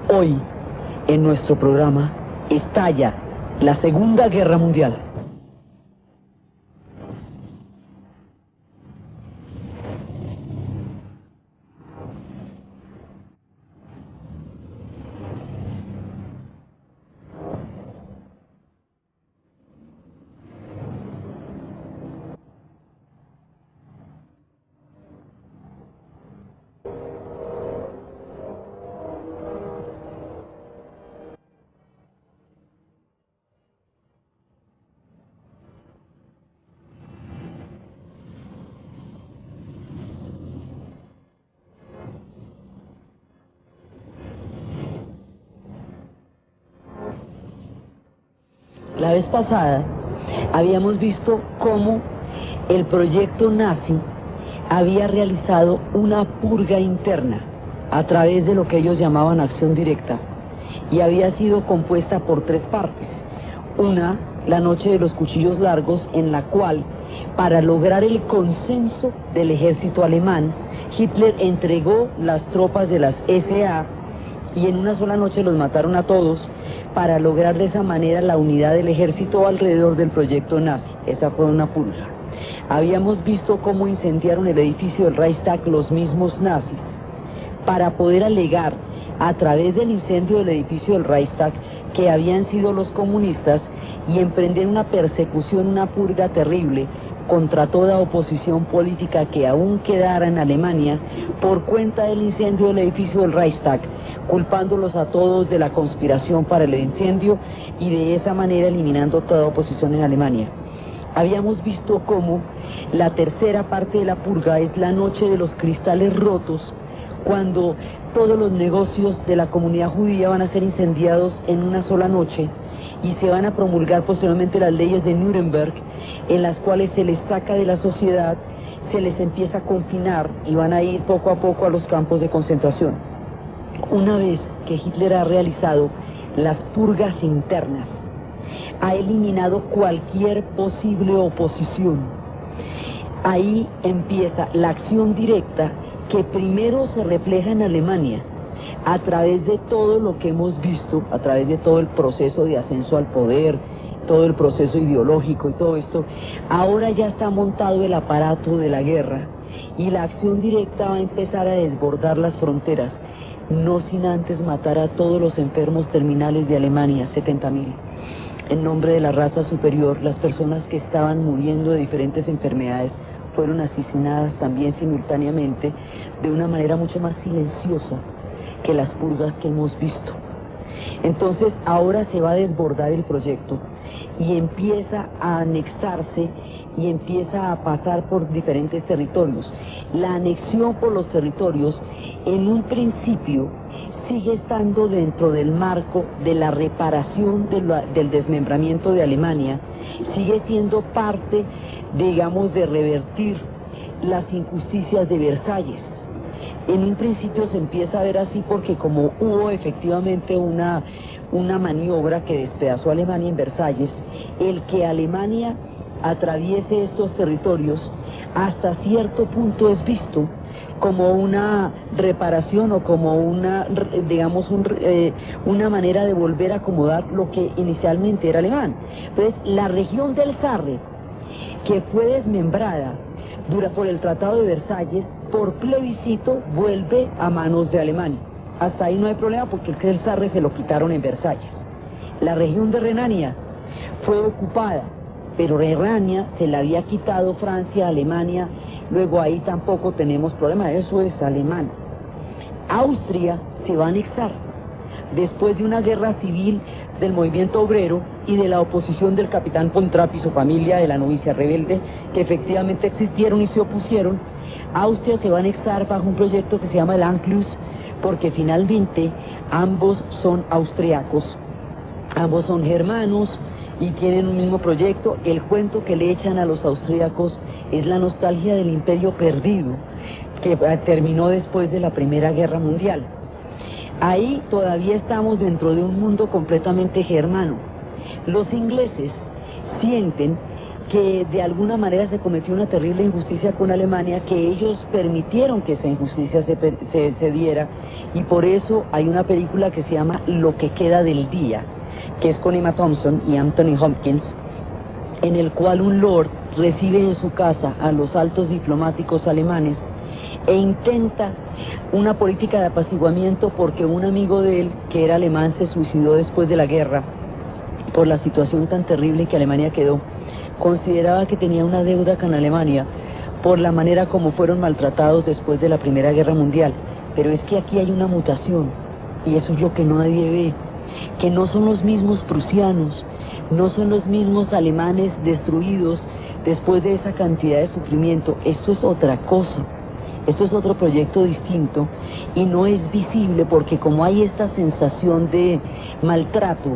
Hoy, en nuestro programa, estalla la Segunda Guerra Mundial. La vez pasada habíamos visto cómo el proyecto nazi había realizado una purga interna a través de lo que ellos llamaban acción directa, y había sido compuesta por tres partes. Una, la noche de los cuchillos largos, en la cual, para lograr el consenso del ejército alemán, Hitler entregó las tropas de las SA y en una sola noche los mataron a todos, para lograr de esa manera la unidad del ejército alrededor del proyecto nazi. Esa fue una purga. Habíamos visto cómo incendiaron el edificio del Reichstag los mismos nazis, para poder alegar a través del incendio del edificio del Reichstag que habían sido los comunistas y emprender una persecución, una purga terrible contra toda oposición política que aún quedara en Alemania por cuenta del incendio del edificio del Reichstag, culpándolos a todos de la conspiración para el incendio y de esa manera eliminando toda oposición en Alemania. Habíamos visto cómo la tercera parte de la purga es la noche de los cristales rotos, cuando todos los negocios de la comunidad judía van a ser incendiados en una sola noche y se van a promulgar posteriormente las leyes de Nuremberg, en las cuales se les saca de la sociedad, se les empieza a confinar y van a ir poco a poco a los campos de concentración. Una vez que Hitler ha realizado las purgas internas, ha eliminado cualquier posible oposición, ahí empieza la acción directa, que primero se refleja en Alemania a través de todo lo que hemos visto, a través de todo el proceso de ascenso al poder, todo el proceso ideológico y todo esto. Ahora ya está montado el aparato de la guerra y la acción directa va a empezar a desbordar las fronteras, no sin antes matar a todos los enfermos terminales de Alemania, 70.000. En nombre de la raza superior, las personas que estaban muriendo de diferentes enfermedades fueron asesinadas también simultáneamente de una manera mucho más silenciosa que las purgas que hemos visto. Entonces ahora se va a desbordar el proyecto y empieza a anexarse y empieza a pasar por diferentes territorios. La anexión por los territorios en un principio sigue estando dentro del marco de la reparación del desmembramiento de Alemania, sigue siendo parte, digamos, de revertir las injusticias de Versalles. En un principio se empieza a ver así porque como hubo efectivamente una maniobra que despedazó a Alemania en Versalles, el que Alemania atraviese estos territorios hasta cierto punto es visto como una reparación o como una, digamos, una manera de volver a acomodar lo que inicialmente era alemán. Entonces, la región del Sarre, que fue desmembrada por el Tratado de Versalles, por plebiscito vuelve a manos de Alemania. Hasta ahí no hay problema porque el Sarre se lo quitaron en Versalles. La región de Renania fue ocupada, pero Renania se la había quitado Francia, Alemania. Luego ahí tampoco tenemos problema, eso es alemán. Austria se va a anexar después de una guerra civil del movimiento obrero y de la oposición del capitán von Trapp y su familia, de la novicia rebelde, que efectivamente existieron y se opusieron. Austria se va a anexar bajo un proyecto que se llama el Anschluss, porque finalmente ambos son austriacos, ambos son germanos y tienen un mismo proyecto. El cuento que le echan a los austríacos es la nostalgia del imperio perdido, que terminó después de la Primera Guerra Mundial. Ahí todavía estamos dentro de un mundo completamente germano. Los ingleses sienten que de alguna manera se cometió una terrible injusticia con Alemania, que ellos permitieron que esa injusticia se diera, Y por eso hay una película que se llama Lo que queda del día, que es con Emma Thompson y Anthony Hopkins, en el cual un lord recibe en su casa a los altos diplomáticos alemanes e intenta una política de apaciguamiento porque un amigo de él, que era alemán, se suicidó después de la guerra por la situación tan terrible que Alemania quedó. Consideraba que tenía una deuda con Alemania por la manera como fueron maltratados después de la Primera Guerra Mundial. Pero es que aquí hay una mutación, y eso es lo que nadie ve, que no son los mismos prusianos, no son los mismos alemanes destruidos después de esa cantidad de sufrimiento. Esto es otra cosa, esto es otro proyecto distinto, y no es visible porque como hay esta sensación de maltrato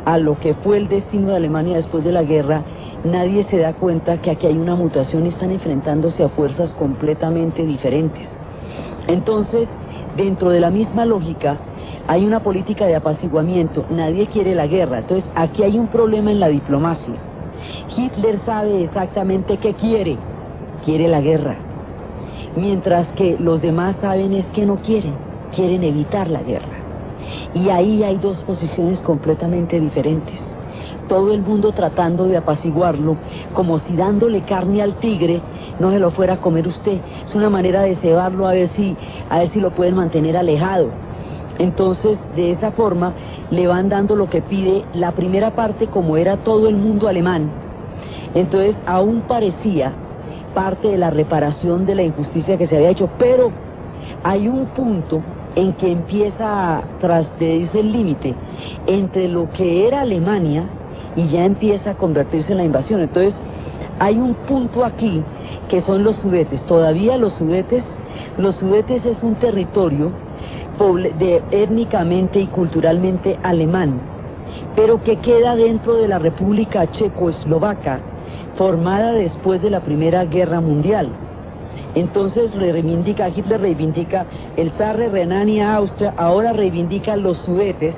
a lo que fue el destino de Alemania después de la guerra, nadie se da cuenta que aquí hay una mutación y están enfrentándose a fuerzas completamente diferentes. Entonces, dentro de la misma lógica, hay una política de apaciguamiento, nadie quiere la guerra. Entonces, aquí hay un problema en la diplomacia. Hitler sabe exactamente qué quiere la guerra, mientras que los demás saben es que no quieren evitar la guerra. Y ahí hay dos posiciones completamente diferentes. Todo el mundo tratando de apaciguarlo, como si dándole carne al tigre no se lo fuera a comer usted. Es una manera de cebarlo a ver si lo pueden mantener alejado. Entonces, de esa forma, le van dando lo que pide la primera parte, como era todo el mundo alemán. Entonces, aún parecía parte de la reparación de la injusticia que se había hecho, pero hay un punto en que empieza a trascederse el límite entre lo que era Alemania y ya empieza a convertirse en la invasión. Entonces, hay un punto aquí que son los Sudetes. Todavía los Sudetes es un territorio étnicamente y culturalmente alemán, pero que queda dentro de la República Checoslovaca, formada después de la Primera Guerra Mundial. Entonces Hitler reivindica el Saar de Renania-Austria, ahora reivindica los Sudetes,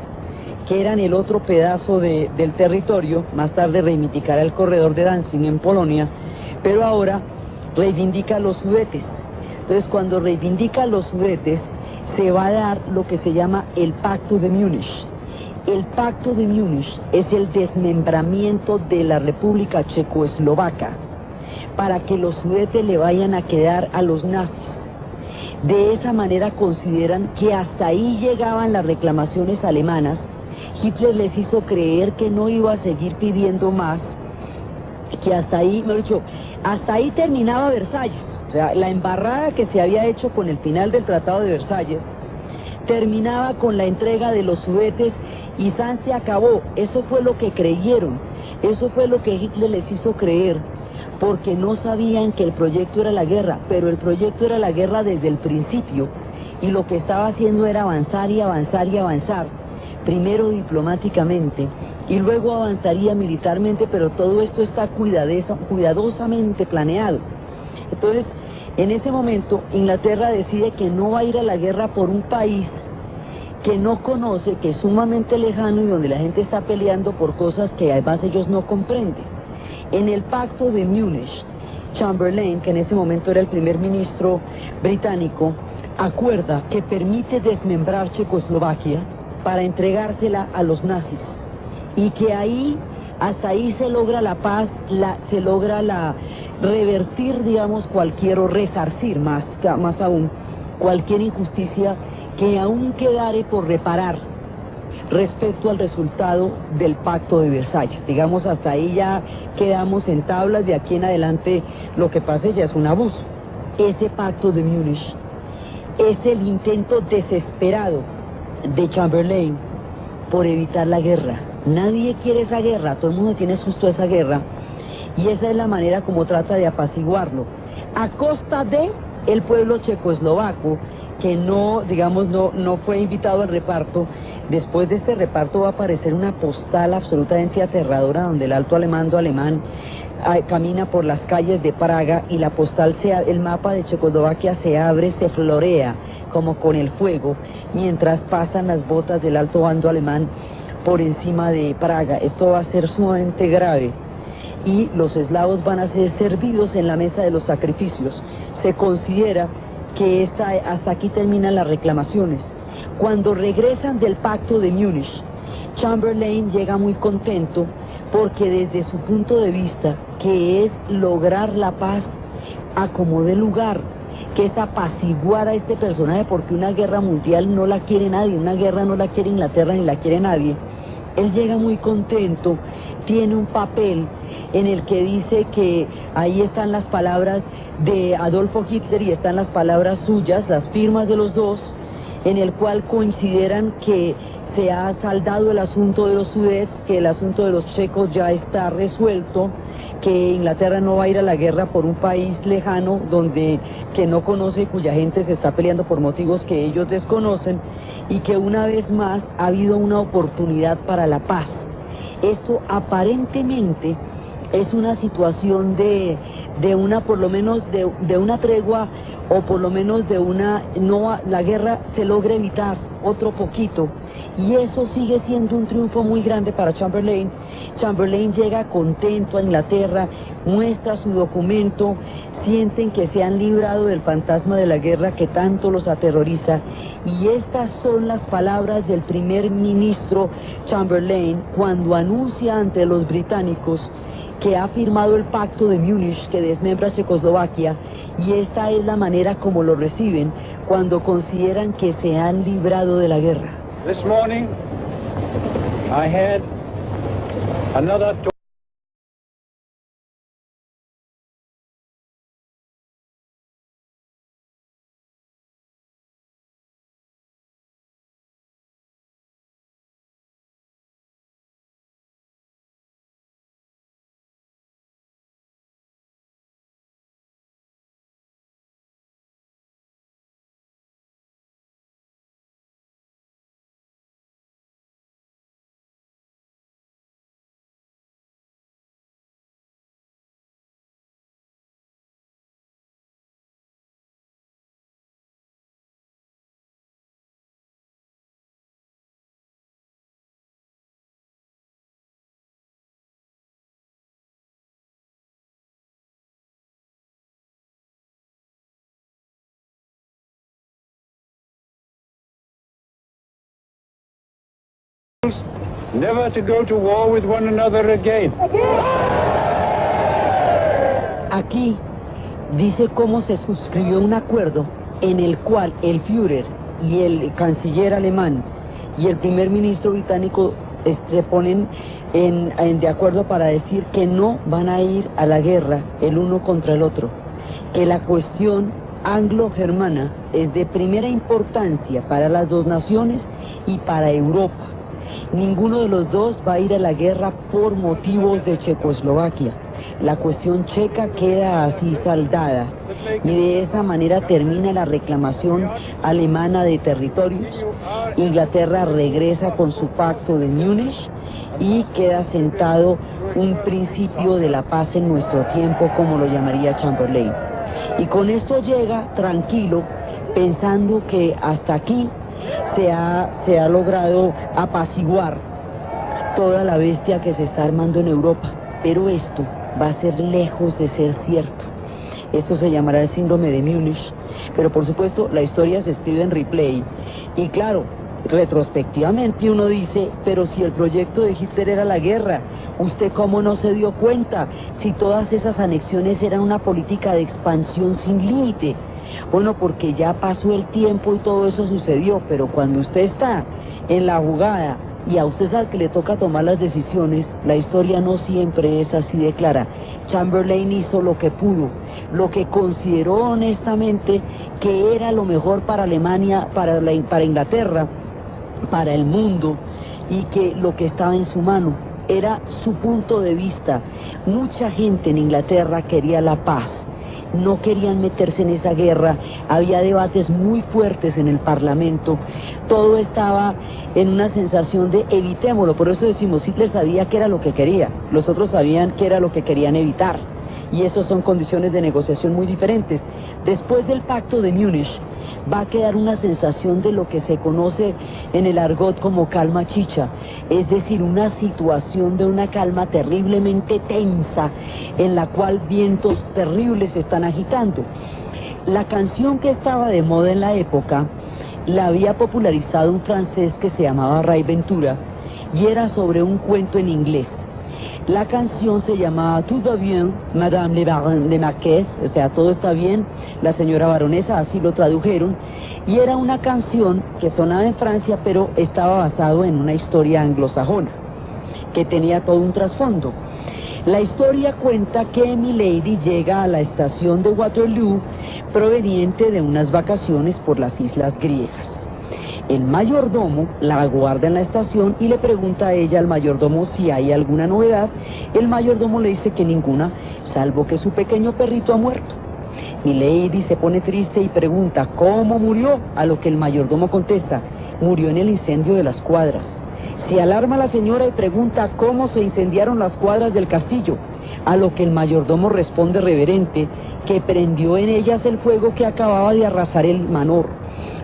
que eran el otro pedazo del territorio. Más tarde reivindicará el corredor de Danzig en Polonia, pero ahora reivindica los Sudetes. Entonces, cuando reivindica los Sudetes, se va a dar lo que se llama el Pacto de Múnich. El Pacto de Múnich es el desmembramiento de la República Checoslovaca para que los Sudetes le vayan a quedar a los nazis. De esa manera consideran que hasta ahí llegaban las reclamaciones alemanas. Hitler les hizo creer que no iba a seguir pidiendo más, que hasta ahí, mejor dicho, hasta ahí terminaba Versalles. O sea, la embarrada que se había hecho con el final del Tratado de Versalles terminaba con la entrega de los Sudetes y San se acabó. Eso fue lo que creyeron, eso fue lo que Hitler les hizo creer, porque no sabían que el proyecto era la guerra, pero el proyecto era la guerra desde el principio, y lo que estaba haciendo era avanzar y avanzar y avanzar, primero diplomáticamente, y luego avanzaría militarmente, pero todo esto está cuidadosamente planeado. Entonces, en ese momento, Inglaterra decide que no va a ir a la guerra por un país que no conoce, que es sumamente lejano y donde la gente está peleando por cosas que además ellos no comprenden. En el Pacto de Múnich, Chamberlain, que en ese momento era el primer ministro británico, acuerda que permite desmembrar Checoslovaquia para entregársela a los nazis, y que ahí, hasta ahí se logra la paz, se logra revertir, digamos, cualquier, o resarcir más aún, cualquier injusticia que aún quedare por reparar respecto al resultado del Pacto de Versalles. Digamos, hasta ahí ya quedamos en tablas, de aquí en adelante lo que pase ya es un abuso. Ese Pacto de Múnich es el intento desesperado de Chamberlain por evitar la guerra. Nadie quiere esa guerra, todo el mundo tiene susto a esa guerra, y esa es la manera como trata de apaciguarlo, a costa de el pueblo checoslovaco, que no, digamos, no fue invitado al reparto. Después de este reparto va a aparecer una postal absolutamente aterradora, donde el alto mando alemán camina por las calles de Praga, y la postal, el mapa de Checoslovaquia se abre, se florea como con el fuego, mientras pasan las botas del alto mando alemán por encima de Praga. Esto va a ser sumamente grave, y los eslavos van a ser servidos en la mesa de los sacrificios. Se considera que hasta aquí terminan las reclamaciones, Cuando regresan del pacto de Múnich, Chamberlain llega muy contento porque desde su punto de vista, que es lograr la paz a como dé lugar, que es apaciguar a este personaje, porque una guerra mundial no la quiere nadie, una guerra no la quiere Inglaterra ni la quiere nadie. Él llega muy contento, tiene un papel en el que dice que ahí están las palabras de Adolfo Hitler y están las palabras suyas, las firmas de los dos, en el cual consideran que se ha saldado el asunto de los Sudets, que el asunto de los checos ya está resuelto, que Inglaterra no va a ir a la guerra por un país lejano que no conoce, cuya gente se está peleando por motivos que ellos desconocen, y que una vez más ha habido una oportunidad para la paz. Esto aparentemente es una situación de una, por lo menos de una tregua, o por lo menos de una, no, la guerra se logra evitar otro poquito, y eso sigue siendo un triunfo muy grande para Chamberlain. Chamberlain llega contento a Inglaterra, muestra su documento, sienten que se han librado del fantasma de la guerra que tanto los aterroriza, y estas son las palabras del primer ministro Chamberlain cuando anuncia ante los británicos que ha firmado el pacto de Múnich que desmembra a Checoslovaquia, y esta es la manera como lo reciben cuando consideran que se han librado de la guerra. This morning I had another never to go to war with one another again. Aquí dice cómo se suscribió un acuerdo en el cual el Führer y el canciller alemán y el primer ministro británico se ponen de acuerdo para decir que no van a ir a la guerra el uno contra el otro, que la cuestión anglo-germana es de primera importancia para las dos naciones y para Europa. Ninguno de los dos va a ir a la guerra por motivos de Checoslovaquia. La cuestión checa queda así saldada, y de esa manera termina la reclamación alemana de territorios. Inglaterra regresa con su pacto de Múnich y queda sentado un principio de la paz en nuestro tiempo, como lo llamaría Chamberlain. Y con esto llega tranquilo, pensando que hasta aquí se ha logrado apaciguar toda la bestia que se está armando en Europa. Pero esto va a ser lejos de ser cierto. Esto se llamará el síndrome de Múnich, pero por supuesto la historia se escribe en replay. Y claro, retrospectivamente uno dice, pero si el proyecto de Hitler era la guerra, ¿usted cómo no se dio cuenta? Si todas esas anexiones eran una política de expansión sin límite. Bueno, porque ya pasó el tiempo y todo eso sucedió, pero cuando usted está en la jugada y a usted es al que le toca tomar las decisiones, la historia no siempre es así de clara. Chamberlain hizo lo que pudo, lo que consideró honestamente que era lo mejor para Alemania, para Inglaterra, para el mundo, y que lo que estaba en su mano era su punto de vista. Mucha gente en Inglaterra quería la paz, no querían meterse en esa guerra, había debates muy fuertes en el Parlamento, todo estaba en una sensación de evitémoslo. Por eso decimos, Hitler sabía que era lo que quería, los otros sabían que era lo que querían evitar, y eso son condiciones de negociación muy diferentes. Después del pacto de Múnich va a quedar una sensación de lo que se conoce en el argot como calma chicha, es decir, una situación de una calma terriblemente tensa, en la cual vientos terribles se están agitando. La canción que estaba de moda en la época la había popularizado un francés que se llamaba Ray Ventura y era sobre un cuento en inglés. La canción se llamaba Tout va bien, Madame le Baron de Marqués, o sea, todo está bien, la señora baronesa, así lo tradujeron, y era una canción que sonaba en Francia, pero estaba basado en una historia anglosajona, que tenía todo un trasfondo. La historia cuenta que Milady llega a la estación de Waterloo proveniente de unas vacaciones por las islas griegas. El mayordomo la aguarda en la estación y le pregunta a ella al mayordomo si hay alguna novedad. El mayordomo le dice que ninguna, salvo que su pequeño perrito ha muerto. Milady se pone triste y pregunta ¿cómo murió? A lo que el mayordomo contesta: murió en el incendio de las cuadras. Se alarma la señora y pregunta ¿cómo se incendiaron las cuadras del castillo? A lo que el mayordomo responde reverente que prendió en ellas el fuego que acababa de arrasar el manor.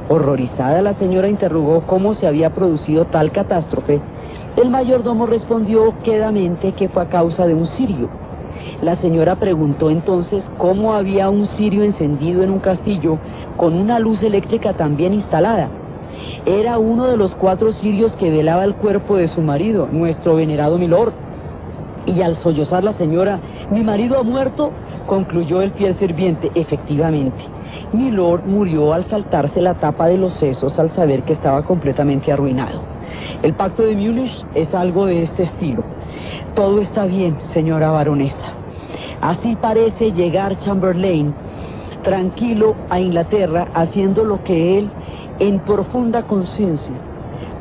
Horrorizada, la señora interrogó cómo se había producido tal catástrofe. El mayordomo respondió quedamente que fue a causa de un cirio. La señora preguntó entonces cómo había un cirio encendido en un castillo con una luz eléctrica también instalada. Era uno de los 4 cirios que velaba el cuerpo de su marido, nuestro venerado milord. Y al sollozar la señora, «¿Mi marido ha muerto?», concluyó el fiel sirviente, efectivamente. Milord murió al saltarse la tapa de los sesos al saber que estaba completamente arruinado. El pacto de Múnich es algo de este estilo. Todo está bien, señora baronesa. Así parece llegar Chamberlain, tranquilo, a Inglaterra, haciendo lo que él, en profunda conciencia,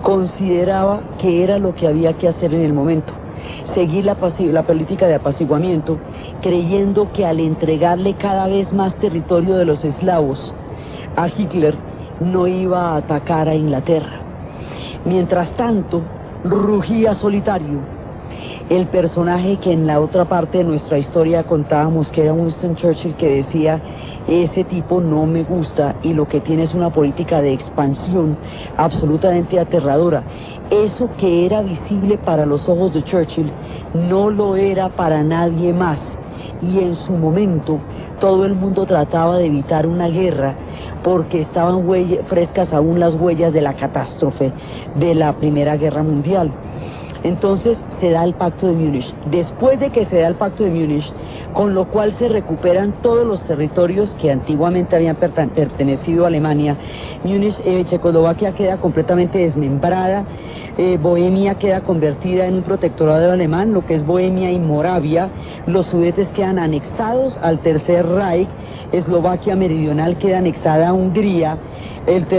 consideraba que era lo que había que hacer en el momento. Seguir la política de apaciguamiento, creyendo que al entregarle cada vez más territorio de los eslavos a Hitler, no iba a atacar a Inglaterra. Mientras tanto, rugía solitario el personaje que en la otra parte de nuestra historia contábamos, que era Winston Churchill, que decía: ese tipo no me gusta y lo que tiene es una política de expansión absolutamente aterradora. Eso que era visible para los ojos de Churchill no lo era para nadie más, y en su momento todo el mundo trataba de evitar una guerra porque estaban frescas aún las huellas de la catástrofe de la Primera Guerra Mundial. Entonces se da el Pacto de Múnich. Después de que se da el Pacto de Múnich, con lo cual se recuperan todos los territorios que antiguamente habían pertenecido a Alemania, Checoslovaquia queda completamente desmembrada, Bohemia queda convertida en un protectorado alemán, lo que es Bohemia y Moravia, los Sudetes quedan anexados al Tercer Reich, Eslovaquia meridional queda anexada a Hungría,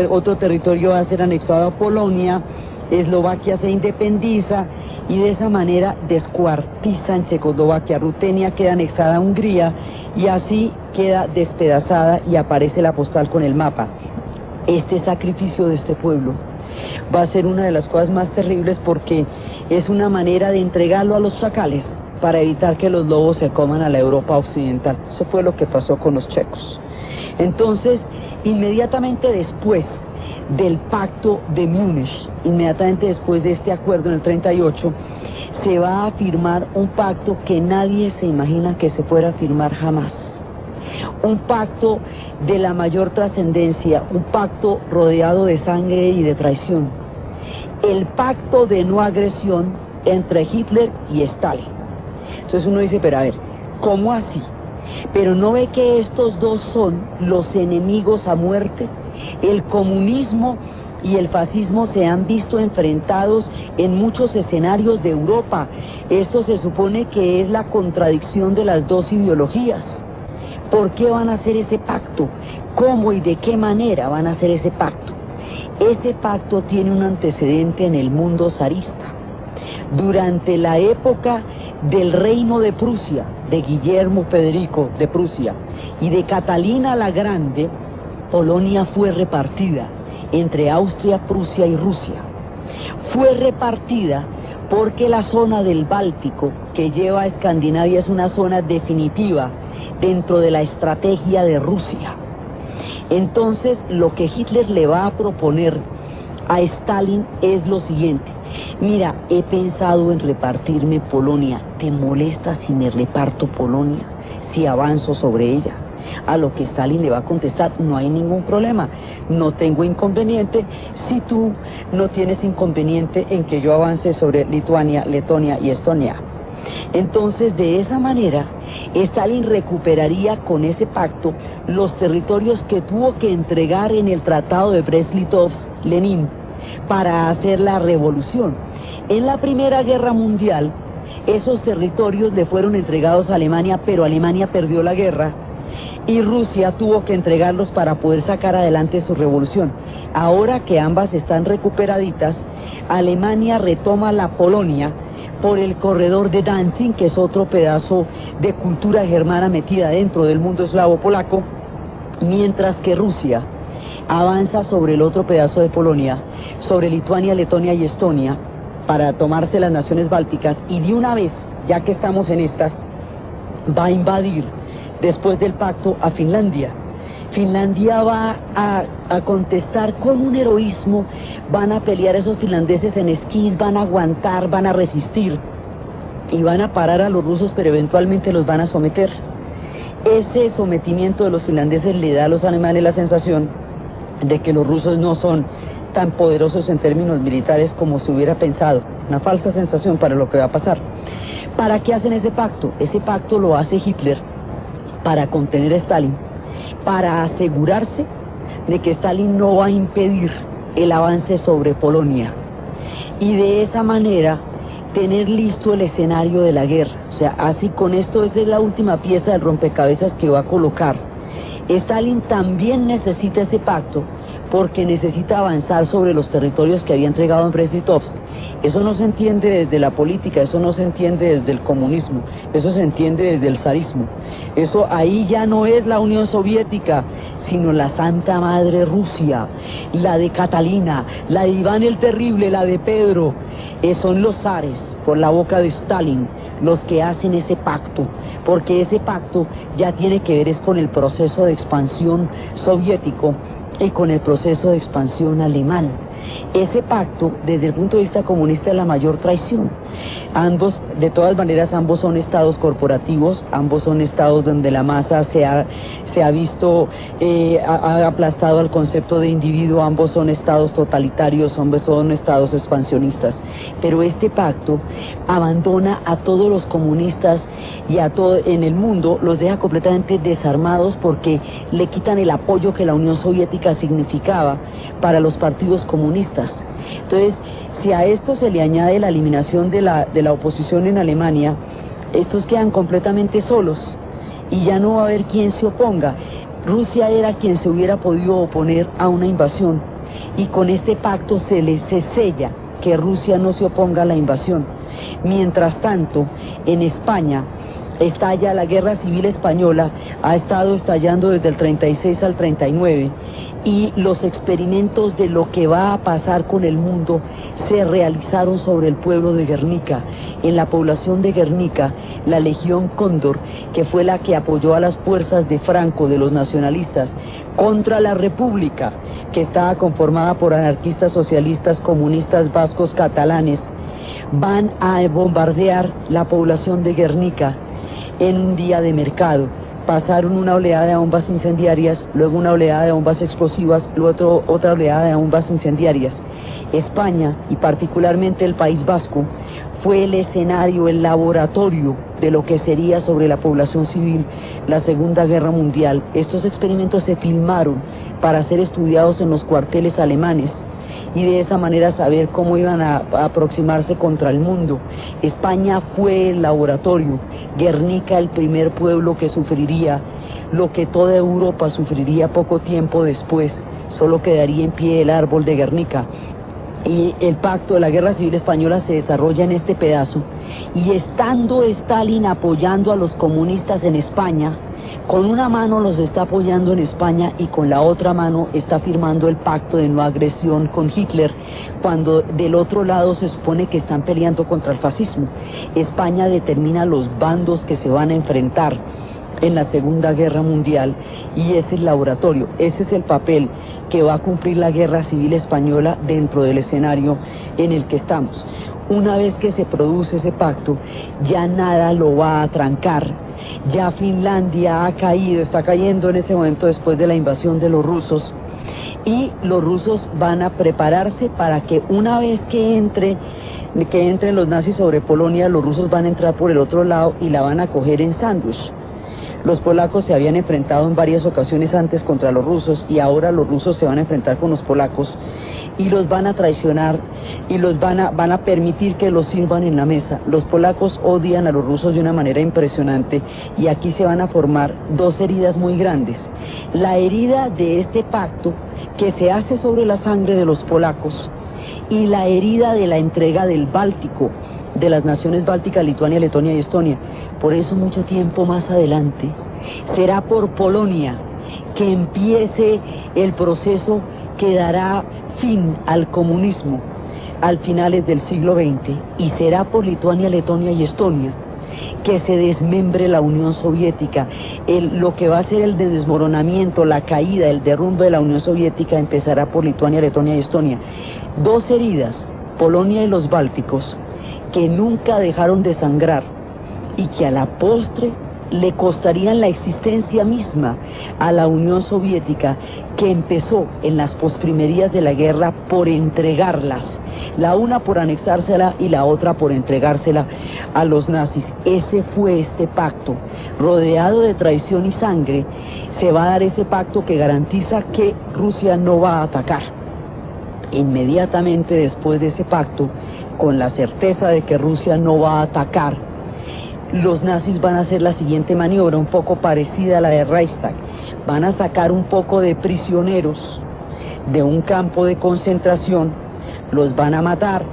otro territorio va a ser anexado a Polonia, Eslovaquia se independiza y de esa manera descuartizan Checoslovaquia, Rutenia queda anexada a Hungría y así queda despedazada y aparece la postal con el mapa. Este sacrificio de este pueblo va a ser una de las cosas más terribles porque es una manera de entregarlo a los chacales para evitar que los lobos se coman a la Europa occidental. Eso fue lo que pasó con los checos. Entonces, inmediatamente después del Pacto de Múnich, inmediatamente después de este acuerdo en el 38, se va a firmar un pacto que nadie se imagina que se fuera a firmar jamás. Un pacto de la mayor trascendencia, un pacto rodeado de sangre y de traición. El pacto de no agresión entre Hitler y Stalin. Entonces uno dice, pero a ver, ¿cómo así? Pero ¿no ve que estos dos son los enemigos a muerte? El comunismo y el fascismo se han visto enfrentados en muchos escenarios de Europa. Esto se supone que es la contradicción de las dos ideologías. ¿Por qué van a hacer ese pacto? ¿Cómo y de qué manera van a hacer ese pacto? Ese pacto tiene un antecedente en el mundo zarista. Durante la época del reino de Prusia, de Guillermo Federico de Prusia y de Catalina la Grande, Polonia fue repartida entre Austria, Prusia y Rusia. Fue repartida porque la zona del Báltico que lleva a Escandinavia es una zona definitiva dentro de la estrategia de Rusia. Entonces, lo que Hitler le va a proponer a Stalin es lo siguiente: mira, he pensado en repartirme Polonia, ¿te molesta si me reparto Polonia, si avanzo sobre ella? A lo que Stalin le va a contestar, no hay ningún problema, no tengo inconveniente si tú no tienes inconveniente en que yo avance sobre Lituania, Letonia y Estonia. Entonces, de esa manera, Stalin recuperaría con ese pacto los territorios que tuvo que entregar en el Tratado de Brest-Litovsk-Lenin para hacer la revolución. En la Primera Guerra Mundial, esos territorios le fueron entregados a Alemania, pero Alemania perdió la guerra y Rusia tuvo que entregarlos para poder sacar adelante su revolución. Ahora que ambas están recuperaditas, Alemania retoma la Polonia por el corredor de Danzig, que es otro pedazo de cultura germana metida dentro del mundo eslavo polaco, mientras que Rusia avanza sobre el otro pedazo de Polonia, sobre Lituania, Letonia y Estonia, para tomarse las naciones bálticas, y de una vez, ya que estamos en estas, va a invadir, después del pacto, a Finlandia. Finlandia va a contestar con un heroísmo, van a pelear esos finlandeses en esquís, van a aguantar, van a resistir, y van a parar a los rusos, pero eventualmente los van a someter. Ese sometimiento de los finlandeses le da a los alemanes la sensación de que los rusos no son tan poderosos en términos militares como se hubiera pensado. Una falsa sensación para lo que va a pasar. ¿Para qué hacen ese pacto? Ese pacto lo hace Hitler para contener a Stalin, para asegurarse de que Stalin no va a impedir el avance sobre Polonia, y de esa manera tener listo el escenario de la guerra. O sea, así con esto, esa es la última pieza del rompecabezas que va a colocar. Stalin también necesita ese pacto porque necesita avanzar sobre los territorios que había entregado en Brest-Litovsk. Eso no se entiende desde la política, eso no se entiende desde el comunismo, eso se entiende desde el zarismo. Eso ahí ya no es la Unión Soviética, sino la Santa Madre Rusia, la de Catalina, la de Iván el Terrible, la de Pedro. Son los zares, por la boca de Stalin, los que hacen ese pacto, porque ese pacto ya tiene que ver es con el proceso de expansión soviético y con el proceso de expansión alemán. Ese pacto, desde el punto de vista comunista, es la mayor traición. Ambos, de todas maneras, ambos son estados corporativos, ambos son estados donde la masa se ha visto, ha aplastado al concepto de individuo, ambos son estados totalitarios, ambos son estados expansionistas. Pero este pacto abandona a todos los comunistas y a todo en el mundo, los deja completamente desarmados porque le quitan el apoyo que la Unión Soviética significaba para los partidos comunistas. Entonces, si a esto se le añade la eliminación de la oposición en Alemania, estos quedan completamente solos y ya no va a haber quien se oponga. Rusia era quien se hubiera podido oponer a una invasión, y con este pacto se sella que Rusia no se oponga a la invasión. Mientras tanto, en España estalla la Guerra Civil Española, ha estado estallando desde el 36 al 39, y los experimentos de lo que va a pasar con el mundo se realizaron sobre el pueblo de Guernica. En la población de Guernica, la Legión Cóndor, que fue la que apoyó a las fuerzas de Franco, de los nacionalistas, contra la República, que estaba conformada por anarquistas, socialistas, comunistas, vascos, catalanes, van a bombardear la población de Guernica en un día de mercado. Pasaron una oleada de bombas incendiarias, luego una oleada de bombas explosivas, luego otra oleada de bombas incendiarias. España, y particularmente el País Vasco, fue el escenario, el laboratorio de lo que sería sobre la población civil la Segunda Guerra Mundial. Estos experimentos se filmaron para ser estudiados en los cuarteles alemanes, y de esa manera saber cómo iban a aproximarse contra el mundo. España fue el laboratorio, Guernica el primer pueblo que sufriría lo que toda Europa sufriría poco tiempo después. Solo quedaría en pie el árbol de Guernica. Y el pacto de la Guerra Civil Española se desarrolla en este pedazo, y estando Stalin apoyando a los comunistas en España, con una mano los está apoyando en España y con la otra mano está firmando el pacto de no agresión con Hitler, cuando del otro lado se supone que están peleando contra el fascismo. España determina los bandos que se van a enfrentar en la Segunda Guerra Mundial, y es el laboratorio, ese es el papel que va a cumplir la Guerra Civil Española dentro del escenario en el que estamos. Una vez que se produce ese pacto, ya nada lo va a trancar. Ya Finlandia ha caído, está cayendo en ese momento después de la invasión de los rusos. y los rusos van a prepararse para que una vez que entren los nazis sobre Polonia, los rusos van a entrar por el otro lado y la van a coger en sándwich. Los polacos se habían enfrentado en varias ocasiones antes contra los rusos y ahora los rusos se van a enfrentar con los polacos y los van a traicionar y van a permitir que los sirvan en la mesa. Los polacos odian a los rusos de una manera impresionante y aquí se van a formar dos heridas muy grandes. La herida de este pacto que se hace sobre la sangre de los polacos y la herida de la entrega del Báltico, de las naciones bálticas, Lituania, Letonia y Estonia. Por eso mucho tiempo más adelante será por Polonia que empiece el proceso que dará fin al comunismo al finales del siglo XX, y será por Lituania, Letonia y Estonia que se desmembre la Unión Soviética. Lo que va a ser el desmoronamiento, la caída, el derrumbe de la Unión Soviética empezará por Lituania, Letonia y Estonia. Dos heridas, Polonia y los Bálticos, que nunca dejaron de sangrar y que a la postre le costarían la existencia misma a la Unión Soviética, que empezó en las posprimerías de la guerra por entregarlas, la una por anexársela y la otra por entregársela a los nazis. Ese fue este pacto, rodeado de traición y sangre. Se va a dar ese pacto que garantiza que Rusia no va a atacar. Inmediatamente después de ese pacto, con la certeza de que Rusia no va a atacar, los nazis van a hacer la siguiente maniobra, un poco parecida a la de Reichstag. Van a sacar un poco de prisioneros de un campo de concentración, los van a matar,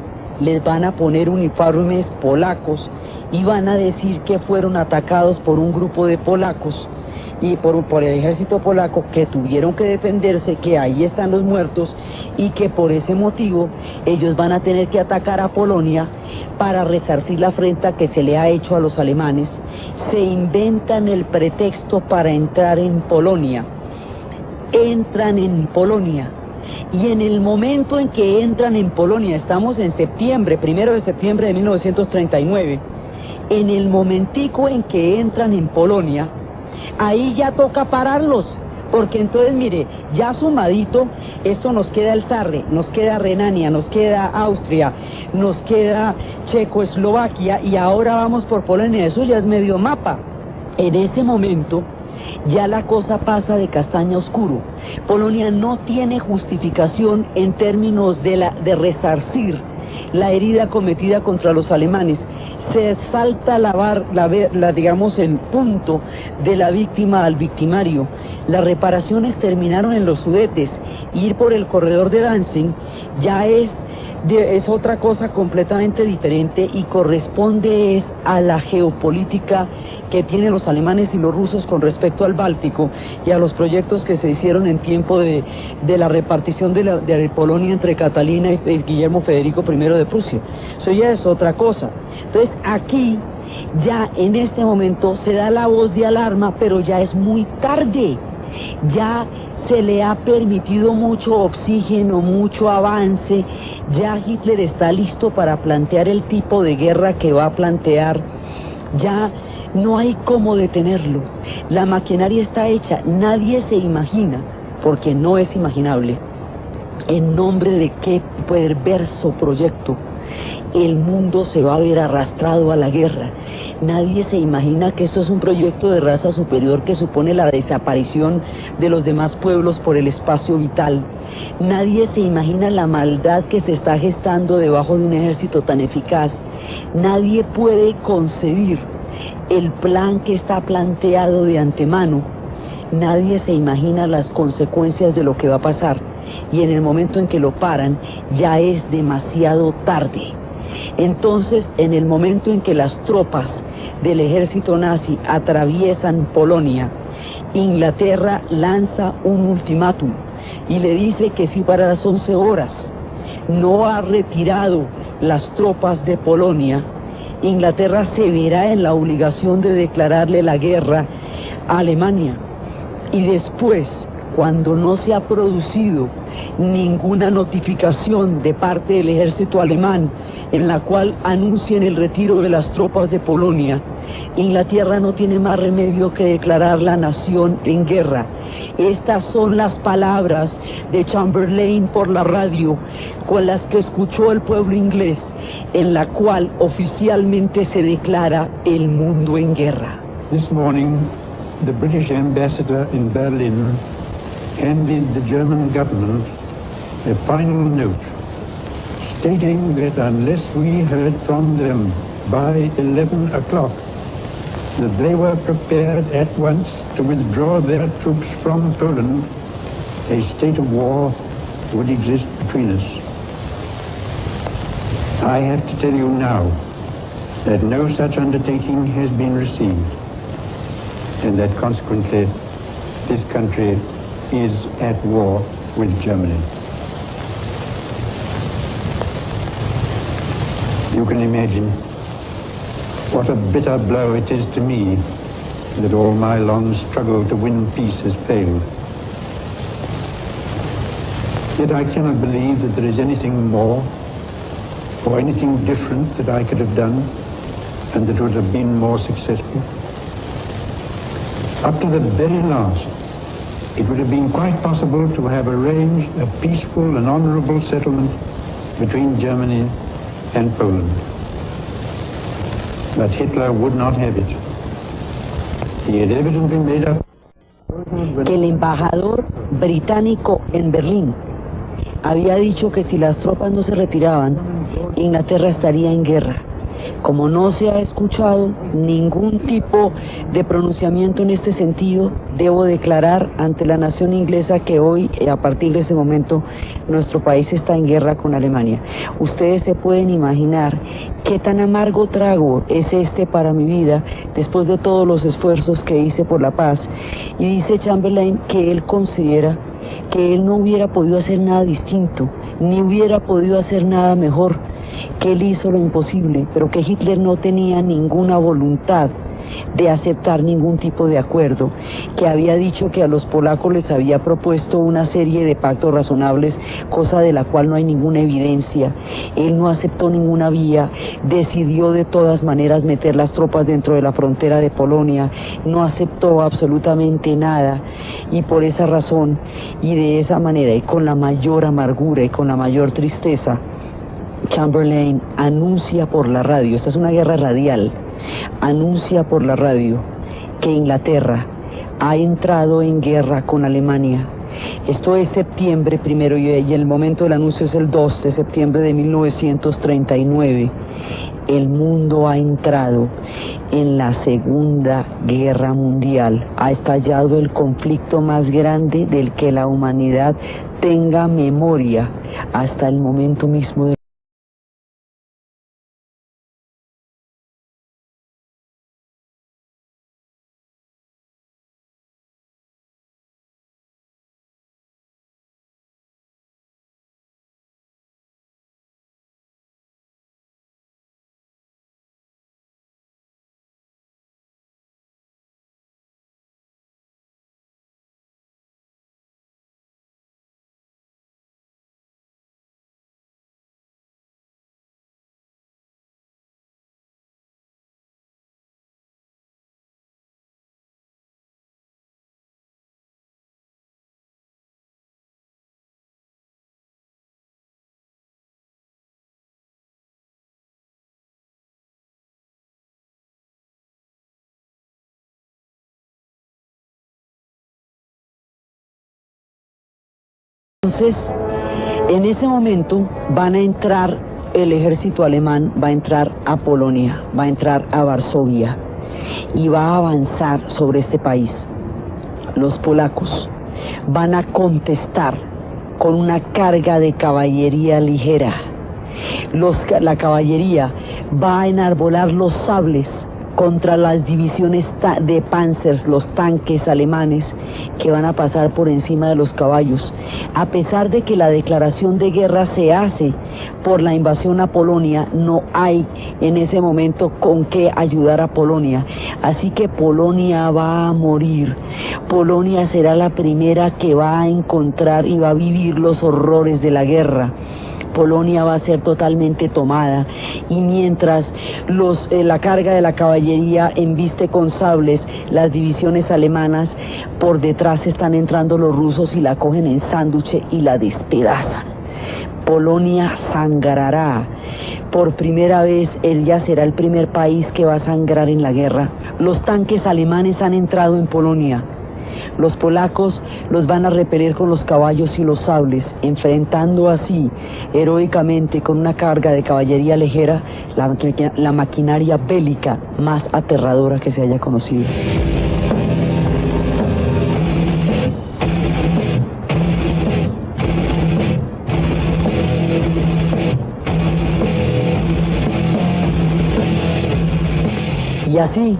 les van a poner uniformes polacos y van a decir que fueron atacados por un grupo de polacos y por el ejército polaco, que tuvieron que defenderse, que ahí están los muertos y que por ese motivo ellos van a tener que atacar a Polonia para resarcir la afrenta que se le ha hecho a los alemanes. Se inventan el pretexto para entrar en Polonia. Entran en Polonia. Y en el momento en que entran en Polonia, estamos en septiembre, 1 de septiembre de 1939, en el momentico en que entran en Polonia, ahí ya toca pararlos, porque entonces, mire, ya sumadito, esto nos queda el Sarre, nos queda Renania, nos queda Austria, nos queda Checoslovaquia, y ahora vamos por Polonia. Eso ya es medio mapa. En ese momento ya la cosa pasa de castaña a oscuro. Polonia no tiene justificación en términos de resarcir la herida cometida contra los alemanes. Se salta digamos, el punto de la víctima al victimario. Las reparaciones terminaron en los Sudetes. Ir por el corredor de Danzig ya es otra cosa completamente diferente y corresponde a la geopolítica que tienen los alemanes y los rusos con respecto al Báltico y a los proyectos que se hicieron en tiempo de la repartición de Polonia entre Catalina y Guillermo Federico I de Prusia. Eso ya es otra cosa. Entonces aquí ya en este momento se da la voz de alarma, pero ya es muy tarde. Ya se le ha permitido mucho oxígeno, mucho avance. Ya Hitler está listo para plantear el tipo de guerra que va a plantear. Ya no hay cómo detenerlo. La maquinaria está hecha. Nadie se imagina, porque no es imaginable, en nombre de qué perverso proyecto el mundo se va a ver arrastrado a la guerra. Nadie se imagina que esto es un proyecto de raza superior que supone la desaparición de los demás pueblos por el espacio vital. Nadie se imagina la maldad que se está gestando debajo de un ejército tan eficaz. Nadie puede concebir el plan que está planteado de antemano. Nadie se imagina las consecuencias de lo que va a pasar. Y en el momento en que lo paran, ya es demasiado tarde. Entonces, en el momento en que las tropas del ejército nazi atraviesan Polonia, Inglaterra lanza un ultimátum y le dice que si para las 11 horas no ha retirado las tropas de Polonia, Inglaterra se verá en la obligación de declararle la guerra a Alemania. Y después, cuando no se ha producido ninguna notificación de parte del ejército alemán en la cual anuncian el retiro de las tropas de Polonia, Inglaterra no tiene más remedio que declarar la nación en guerra. Estas son las palabras de Chamberlain por la radio, con las que escuchó el pueblo inglés, en la cual oficialmente se declara el mundo en guerra. This morning, the British ambassador in Berlin handed the German government a final note stating that unless we heard from them by 11 o'clock, that they were prepared at once to withdraw their troops from Poland, a state of war would exist between us. I have to tell you now that no such undertaking has been received, and that consequently this country is at war with Germany. You can imagine what a bitter blow it is to me that all my long struggle to win peace has failed. Yet I cannot believe that there is anything more or anything different that I could have done and that would have been more successful. Up to the very last, it would have been quite possible to have arranged a peaceful and honorable settlement between Germany and Poland. But Hitler would not have it. He had evidently made up. Que el embajador británico en Berlín había dicho que si las tropas no se retiraban, Inglaterra estaría en guerra. Como no se ha escuchado ningún tipo de pronunciamiento en este sentido, debo declarar ante la nación inglesa que hoy, a partir de ese momento, nuestro país está en guerra con Alemania. Ustedes se pueden imaginar qué tan amargo trago es este para mi vida, después de todos los esfuerzos que hice por la paz. Y dice Chamberlain que él considera que él no hubiera podido hacer nada distinto, ni hubiera podido hacer nada mejor, que él hizo lo imposible, pero que Hitler no tenía ninguna voluntad de aceptar ningún tipo de acuerdo, que había dicho que a los polacos les había propuesto una serie de pactos razonables, cosa de la cual no hay ninguna evidencia. Él no aceptó ninguna vía, decidió de todas maneras meter las tropas dentro de la frontera de Polonia, no aceptó absolutamente nada, y por esa razón y de esa manera y con la mayor amargura y con la mayor tristeza, Chamberlain anuncia por la radio, esta es una guerra radial, anuncia por la radio que Inglaterra ha entrado en guerra con Alemania. Esto es septiembre primero y el momento del anuncio es el 2 de septiembre de 1939. El mundo ha entrado en la Segunda Guerra Mundial. Ha estallado el conflicto más grande del que la humanidad tenga memoria hasta el momento mismo de Entonces, en ese momento van a entrar, el ejército alemán va a entrar a Polonia, va a entrar a Varsovia y va a avanzar sobre este país. Los polacos van a contestar con una carga de caballería ligera. La caballería va a enarbolar los sables contra las divisiones de Panzers, los tanques alemanes que van a pasar por encima de los caballos. A pesar de que la declaración de guerra se hace por la invasión a Polonia, no hay en ese momento con qué ayudar a Polonia. Así que Polonia va a morir. Polonia será la primera que va a encontrar y va a vivir los horrores de la guerra. Polonia va a ser totalmente tomada, y mientras la carga de la caballería embiste con sables las divisiones alemanas, por detrás están entrando los rusos y la cogen en sándwich y la despedazan. Polonia sangrará. Por primera vez, ella será el primer país que va a sangrar en la guerra. Los tanques alemanes han entrado en Polonia. Los polacos los van a repeler con los caballos y los sables, enfrentando así heroicamente con una carga de caballería ligera la maquinaria bélica más aterradora que se haya conocido. Y así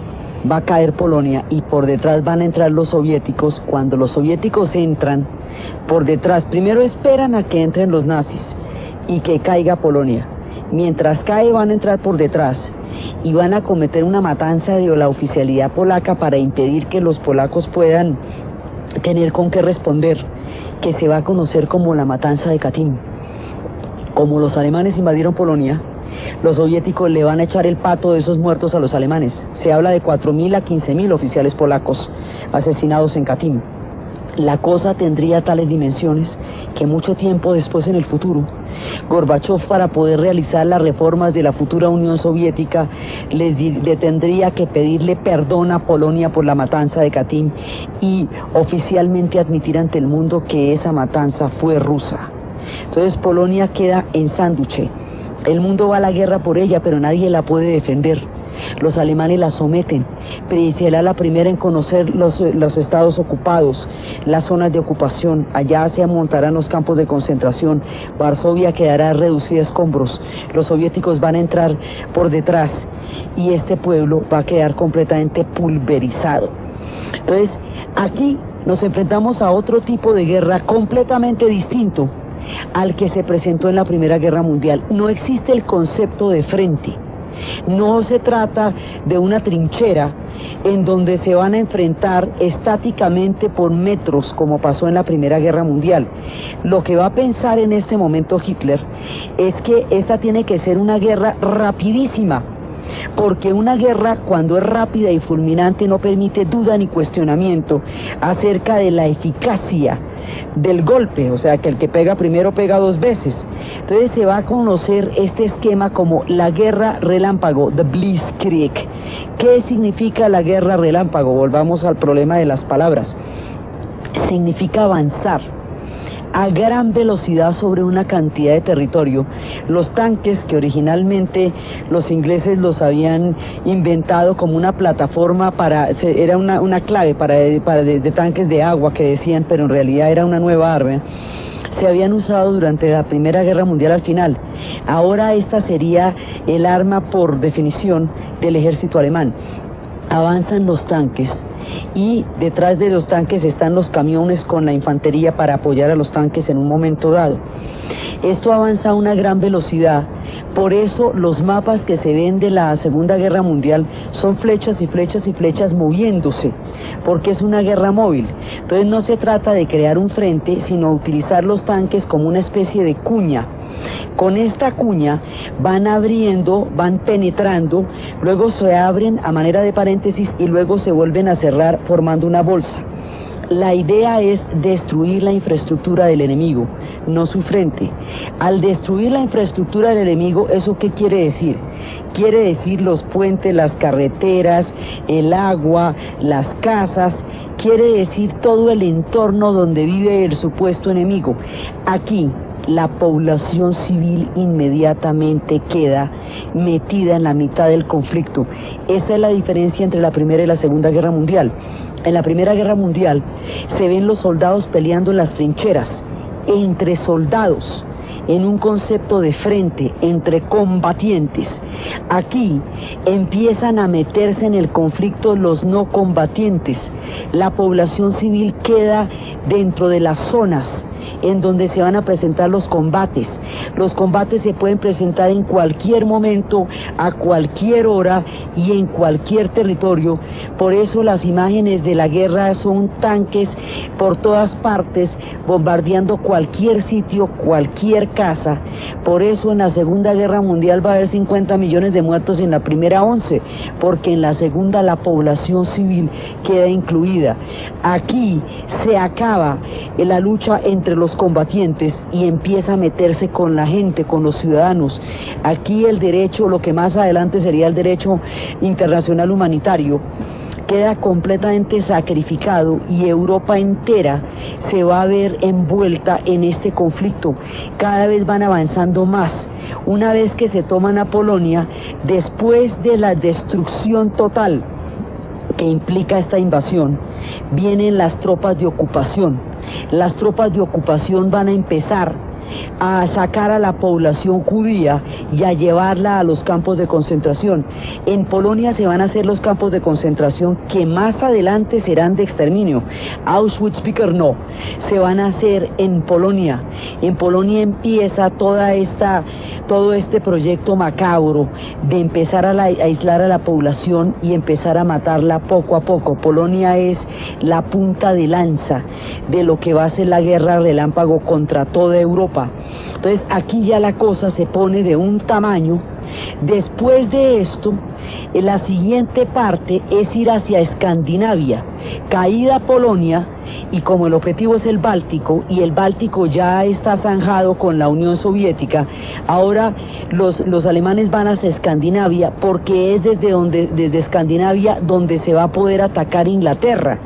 va a caer Polonia, y por detrás van a entrar los soviéticos. Cuando los soviéticos entran, por detrás, primero esperan a que entren los nazis y que caiga Polonia. Mientras cae, van a entrar por detrás y van a cometer una matanza de la oficialidad polaca para impedir que los polacos puedan tener con qué responder, que se va a conocer como la matanza de Katyn. Como los alemanes invadieron Polonia, los soviéticos le van a echar el pato de esos muertos a los alemanes. Se habla de 4.000 a 15.000 oficiales polacos asesinados en Katyn. La cosa tendría tales dimensiones que mucho tiempo después, en el futuro, Gorbachov, para poder realizar las reformas de la futura Unión Soviética, le tendría que pedirle perdón a Polonia por la matanza de Katyn y oficialmente admitir ante el mundo que esa matanza fue rusa. Entonces Polonia queda en sándwich. El mundo va a la guerra por ella, pero nadie la puede defender. Los alemanes la someten, pero será la primera en conocer los estados ocupados, las zonas de ocupación. Allá se montarán los campos de concentración. Varsovia quedará reducida a escombros. Los soviéticos van a entrar por detrás y este pueblo va a quedar completamente pulverizado. Entonces, aquí nos enfrentamos a otro tipo de guerra completamente distinto al que se presentó en la Primera Guerra Mundial. No existe el concepto de frente. No se trata de una trinchera en donde se van a enfrentar estáticamente por metros, como pasó en la Primera Guerra Mundial. Lo que va a pensar en este momento Hitler es que esta tiene que ser una guerra rapidísima, porque una guerra, cuando es rápida y fulminante, no permite duda ni cuestionamiento acerca de la eficacia del golpe, o sea que el que pega primero pega dos veces. Entonces se va a conocer este esquema como la guerra relámpago, the Blitzkrieg. ¿Qué significa la guerra relámpago? Volvamos al problema de las palabras. Significa avanzar a gran velocidad sobre una cantidad de territorio. Los tanques, que originalmente los ingleses los habían inventado como una plataforma era una clave de tanques de agua que decían, pero en realidad era una nueva arma, se habían usado durante la Primera Guerra Mundial al final. Ahora esta sería el arma por definición del ejército alemán. Avanzan los tanques y detrás de los tanques están los camiones con la infantería para apoyar a los tanques en un momento dado. Esto avanza a una gran velocidad. Por eso los mapas que se ven de la Segunda Guerra Mundial son flechas y flechas y flechas moviéndose, porque es una guerra móvil. Entonces no se trata de crear un frente, sino utilizar los tanques como una especie de cuña. Con esta cuña van abriendo, van penetrando, luego se abren a manera de paréntesis y luego se vuelven a cerrar formando una bolsa. La idea es destruir la infraestructura del enemigo, no su frente. Al destruir la infraestructura del enemigo, ¿eso qué quiere decir? Quiere decir los puentes, las carreteras, el agua, las casas, quiere decir todo el entorno donde vive el supuesto enemigo. Aquí la población civil inmediatamente queda metida en la mitad del conflicto. Esa es la diferencia entre la Primera y la Segunda Guerra Mundial. En la Primera Guerra Mundial se ven los soldados peleando en las trincheras, entre soldados, en un concepto de frente, entre combatientes. Aquí empiezan a meterse en el conflicto los no combatientes. La población civil queda dentro de las zonas en donde se van a presentar los combates. Los combates se pueden presentar en cualquier momento, a cualquier hora y en cualquier territorio. Por eso las imágenes de la guerra son tanques por todas partes, bombardeando cualquier sitio, cualquier casa. Por eso en la Segunda Guerra Mundial va a haber 50 millones de muertos, en la primera 11, porque en la segunda la población civil queda incluida. Aquí se acaba la lucha entre los combatientes y empieza a meterse con la gente, con los ciudadanos. Aquí el derecho, lo que más adelante sería el derecho internacional humanitario, queda completamente sacrificado y Europa entera se va a ver envuelta en este conflicto. Cada vez van avanzando más. Una vez que se toman a Polonia, después de la destrucción total que implica esta invasión, vienen las tropas de ocupación. Las tropas de ocupación van a empezar a sacar a la población judía y a llevarla a los campos de concentración. En Polonia se van a hacer los campos de concentración que más adelante serán de exterminio. Auschwitz-Birkenau se van a hacer en Polonia. En Polonia empieza todo este proyecto macabro de empezar a aislar a la población y empezar a matarla poco a poco. Polonia es la punta de lanza de lo que va a ser la guerra relámpago contra toda Europa. Entonces aquí ya la cosa se pone de un tamaño. Después de esto, la siguiente parte es ir hacia Escandinavia, caída Polonia, y como el objetivo es el Báltico, y el Báltico ya está zanjado con la Unión Soviética, ahora los alemanes van hacia Escandinavia, porque es desde Escandinavia donde se va a poder atacar Inglaterra,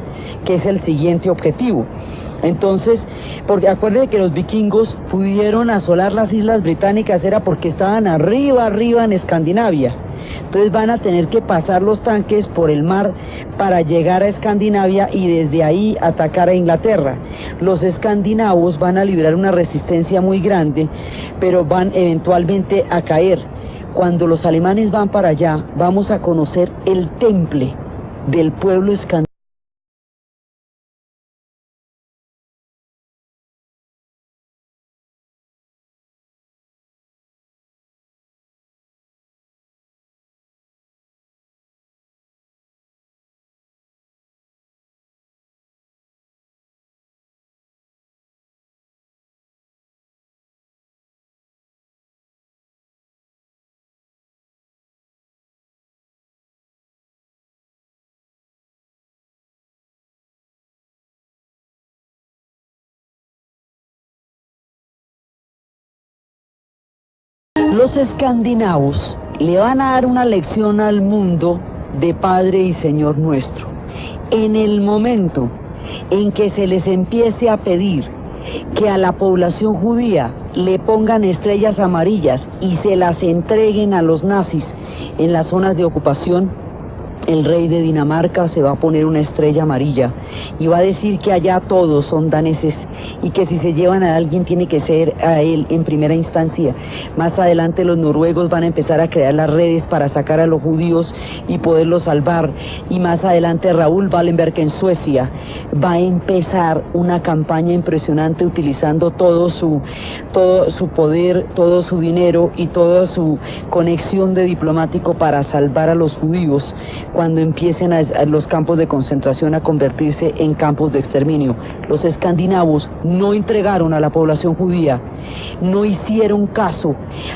que es el siguiente objetivo. Entonces, porque acuérdense que los vikingos pudieron asolar las islas británicas, era porque estaban arriba en Escandinavia. Entonces van a tener que pasar los tanques por el mar para llegar a Escandinavia y desde ahí atacar a Inglaterra. Los escandinavos van a librar una resistencia muy grande, pero van eventualmente a caer. Cuando los alemanes van para allá, vamos a conocer el temple del pueblo escandinavo. Los escandinavos le van a dar una lección al mundo de Padre y Señor nuestro. En el momento en que se les empiece a pedir que a la población judía le pongan estrellas amarillas y se las entreguen a los nazis en las zonas de ocupación, el rey de Dinamarca se va a poner una estrella amarilla y va a decir que allá todos son daneses y que si se llevan a alguien tiene que ser a él en primera instancia. Más adelante los noruegos van a empezar a crear las redes para sacar a los judíos y poderlos salvar, y más adelante Raúl Wallenberg en Suecia va a empezar una campaña impresionante utilizando todo su poder, todo su dinero y toda su conexión de diplomático para salvar a los judíos cuando empiecen a los campos de concentración a convertirse en campos de exterminio. Los escandinavos no entregaron a la población judía, no hicieron caso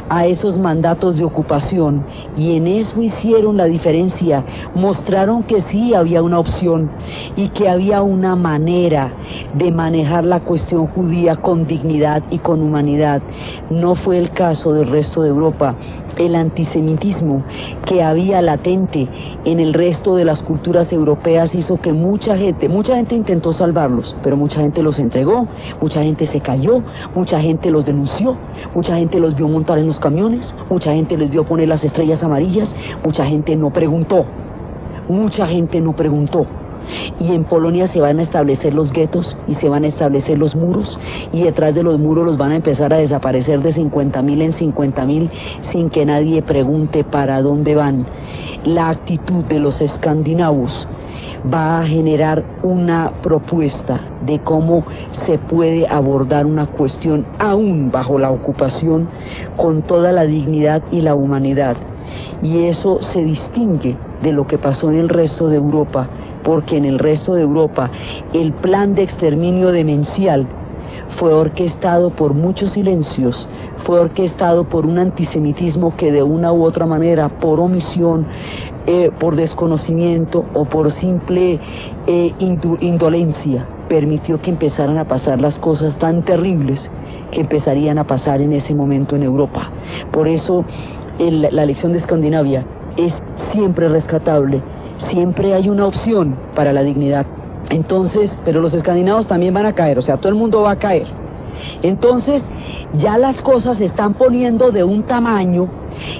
a esos mandatos de ocupación, y en eso hicieron la diferencia. Mostraron que sí había una opción y que había una manera de manejar la cuestión judía con dignidad y con humanidad. No fue el caso del resto de Europa. El antisemitismo que había latente en el resto de las culturas europeas hizo que mucha gente intentó salvarlos, pero mucha gente los entregó, mucha gente se cayó, mucha gente los denunció, mucha gente los vio montar en los camiones, mucha gente les vio poner las estrellas amarillas, mucha gente no preguntó. Y en Polonia se van a establecer los guetos y se van a establecer los muros, y detrás de los muros los van a empezar a desaparecer de 50.000 en 50.000 sin que nadie pregunte para dónde van. La actitud de los escandinavos va a generar una propuesta de cómo se puede abordar una cuestión aún bajo la ocupación con toda la dignidad y la humanidad. Y eso se distingue de lo que pasó en el resto de Europa, porque en el resto de Europa el plan de exterminio demencial fue orquestado por muchos silencios, fue orquestado por un antisemitismo que de una u otra manera, por omisión, por desconocimiento o por simple indolencia, permitió que empezaran a pasar las cosas tan terribles que empezarían a pasar en ese momento en Europa. Por eso la lección de Escandinavia es siempre rescatable, siempre hay una opción para la dignidad. Entonces, pero los escandinavos también van a caer, o sea, todo el mundo va a caer. Entonces, ya las cosas se están poniendo de un tamaño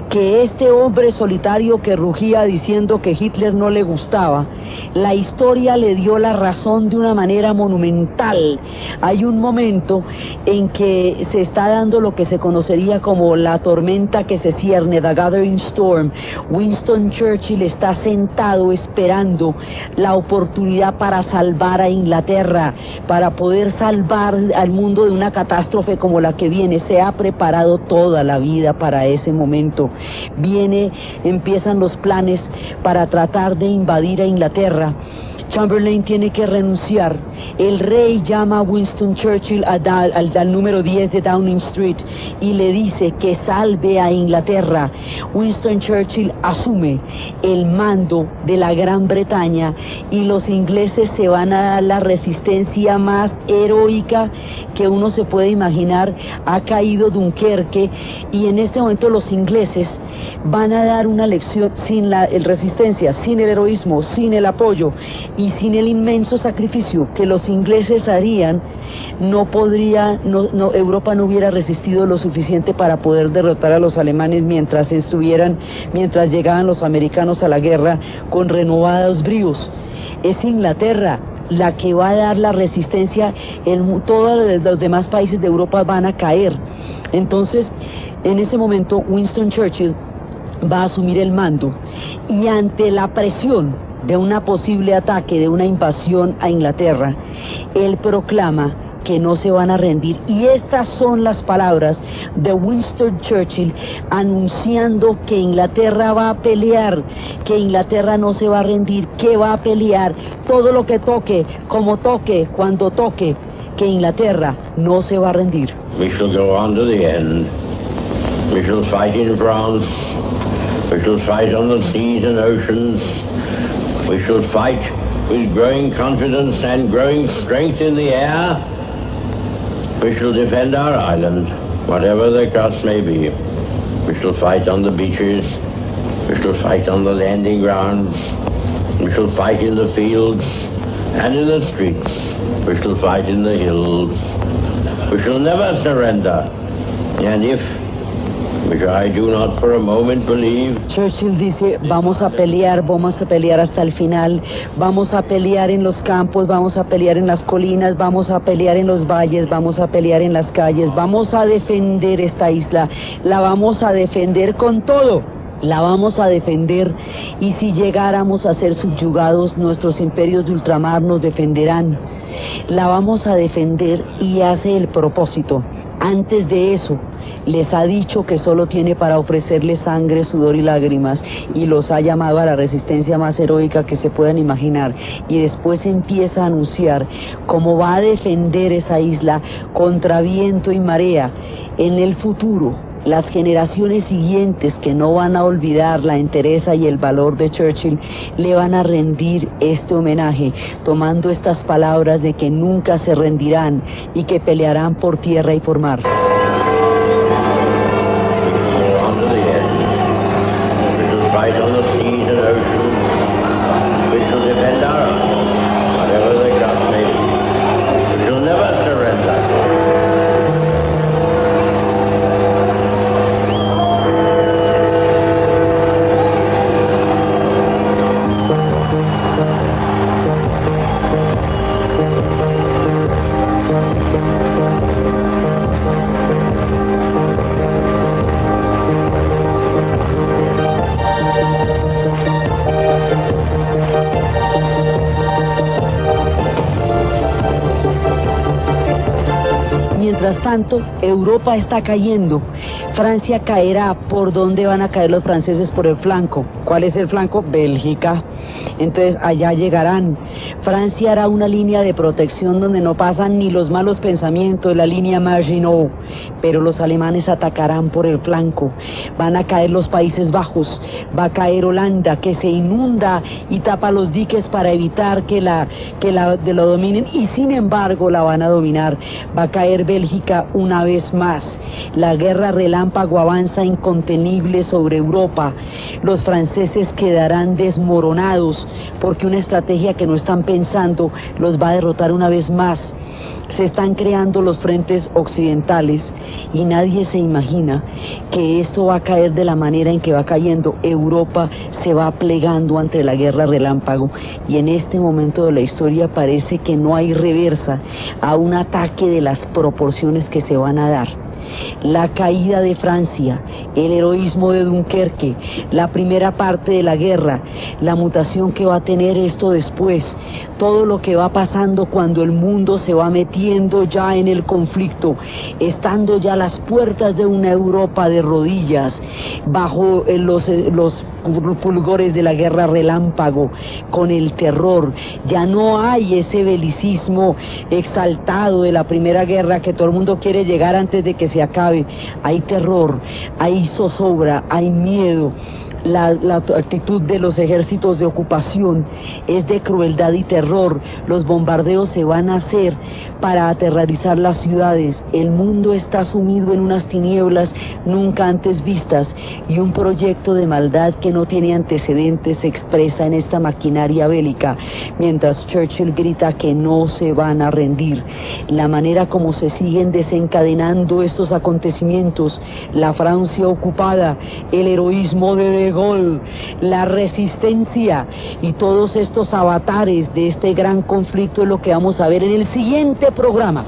que este hombre solitario que rugía diciendo que Hitler no le gustaba, la historia le dio la razón de una manera monumental. Hay un momento en que se está dando lo que se conocería como la tormenta que se cierne, the gathering storm. Winston Churchill está sentado esperando la oportunidad para salvar a Inglaterra, para poder salvar al mundo de una catástrofe como la que viene. Se ha preparado toda la vida para ese momento. Empiezan los planes para tratar de invadir a Inglaterra. Chamberlain tiene que renunciar. El rey llama a Winston Churchill al número 10 de Downing Street y le dice que salve a Inglaterra. Winston Churchill asume el mando de la Gran Bretaña y los ingleses se van a dar la resistencia más heroica que uno se puede imaginar. Ha caído Dunkerque y en este momento los ingleses van a dar una lección sin la resistencia, sin el heroísmo, sin el apoyo y sin el inmenso sacrificio que los ingleses harían. Europa no hubiera resistido lo suficiente para poder derrotar a los alemanes mientras llegaban los americanos a la guerra con renovados bríos. Es Inglaterra la que va a dar la resistencia, todos los demás países de Europa van a caer. Entonces, en ese momento, Winston Churchill va a asumir el mando y ante la presión de un posible ataque, de una invasión a Inglaterra, él proclama que no se van a rendir. Y estas son las palabras de Winston Churchill anunciando que Inglaterra va a pelear, que Inglaterra no se va a rendir, que va a pelear todo lo que toque, como toque, cuando toque, que Inglaterra no se va a rendir. We shall go on to the end. We shall fight in France. We shall fight on the seas and oceans. We shall fight with growing confidence and growing strength in the air. We shall defend our island, whatever the cost may be. We shall fight on the beaches. We shall fight on the landing grounds. We shall fight in the fields and in the streets. We shall fight in the hills. We shall never surrender. And which I do not for a moment believe. Churchill dice, vamos a pelear hasta el final, vamos a pelear en los campos, vamos a pelear en las colinas, vamos a pelear en los valles, vamos a pelear en las calles, vamos a defender esta isla, la vamos a defender con todo. La vamos a defender y si llegáramos a ser subyugados, nuestros imperios de ultramar nos defenderán. La vamos a defender y hace el propósito. Antes de eso, les ha dicho que solo tiene para ofrecerles sangre, sudor y lágrimas y los ha llamado a la resistencia más heroica que se puedan imaginar. Y después empieza a anunciar cómo va a defender esa isla contra viento y marea en el futuro. Las generaciones siguientes que no van a olvidar la entereza y el valor de Churchill le van a rendir este homenaje, tomando estas palabras de que nunca se rendirán y que pelearán por tierra y por mar. Mientras tanto, Europa está cayendo. Francia caerá. ¿Por dónde van a caer los franceses? Por el flanco. ¿Cuál es el flanco? Bélgica. Entonces allá llegarán. Francia hará una línea de protección donde no pasan ni los malos pensamientos, la línea Maginot, pero los alemanes atacarán por el flanco. Van a caer los Países Bajos, va a caer Holanda, que se inunda y tapa los diques para evitar que lo dominen, y sin embargo la van a dominar. Va a caer Bélgica una vez más. La guerra relámpago avanza incontenible sobre Europa. Los franceses quedarán desmoronados porque una estrategia que no están pensando los va a derrotar una vez más. Se están creando los frentes occidentales y nadie se imagina que esto va a caer de la manera en que va cayendo. Europa se va plegando ante la guerra relámpago y en este momento de la historia parece que no hay reversa a un ataque de las proporciones que se van a dar. La caída de Francia, el heroísmo de Dunkerque, la primera parte de la guerra, la mutación que va a tener esto después, todo lo que va pasando cuando el mundo se va metiendo ya en el conflicto, estando ya a las puertas de una Europa de rodillas, bajo los fulgores de la guerra relámpago, con el terror. Ya no hay ese belicismo exaltado de la primera guerra que todo el mundo quiere llegar antes de que se acabe. Hay terror, hay zozobra, hay miedo. La actitud de los ejércitos de ocupación es de crueldad y terror. Los bombardeos se van a hacer para aterrorizar las ciudades. El mundo está sumido en unas tinieblas nunca antes vistas y un proyecto de maldad que no tiene antecedentes se expresa en esta maquinaria bélica, mientras Churchill grita que no se van a rendir. La manera como se siguen desencadenando estos acontecimientos, la Francia ocupada, el heroísmo de Gaulle, la resistencia y todos estos avatares de este gran conflicto es lo que vamos a ver en el siguiente programa.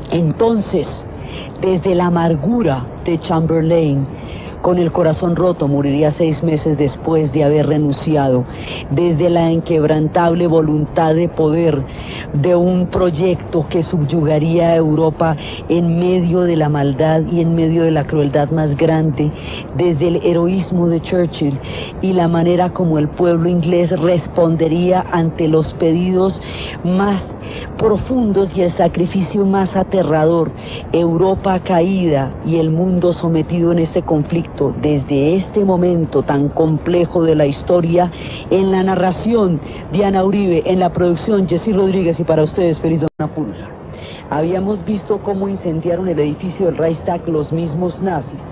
Entonces, desde la amargura de Chamberlain, con el corazón roto, moriría 6 meses después de haber renunciado, desde la inquebrantable voluntad de poder de un proyecto que subyugaría a Europa en medio de la maldad y en medio de la crueldad más grande, desde el heroísmo de Churchill y la manera como el pueblo inglés respondería ante los pedidos más profundos y el sacrificio más aterrador. Europa caída y el mundo sometido en este conflicto. Desde este momento tan complejo de la historia, en la narración Diana Uribe, en la producción Jessy Rodríguez y para ustedes feliz Dona Pulga. Habíamos visto cómo incendiaron el edificio del Reichstag los mismos nazis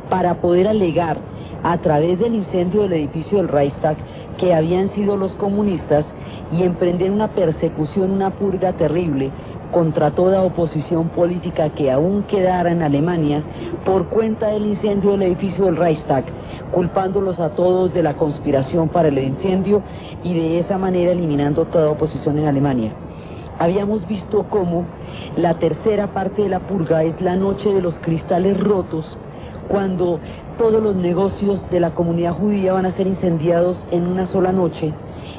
para poder alegar a través del incendio del edificio del Reichstag que habían sido los comunistas y emprender una persecución, una purga terrible contra toda oposición política que aún quedara en Alemania por cuenta del incendio del edificio del Reichstag, culpándolos a todos de la conspiración para el incendio y de esa manera eliminando toda oposición en Alemania. Habíamos visto cómo la tercera parte de la purga es la noche de los cristales rotos, cuando todos los negocios de la comunidad judía van a ser incendiados en una sola noche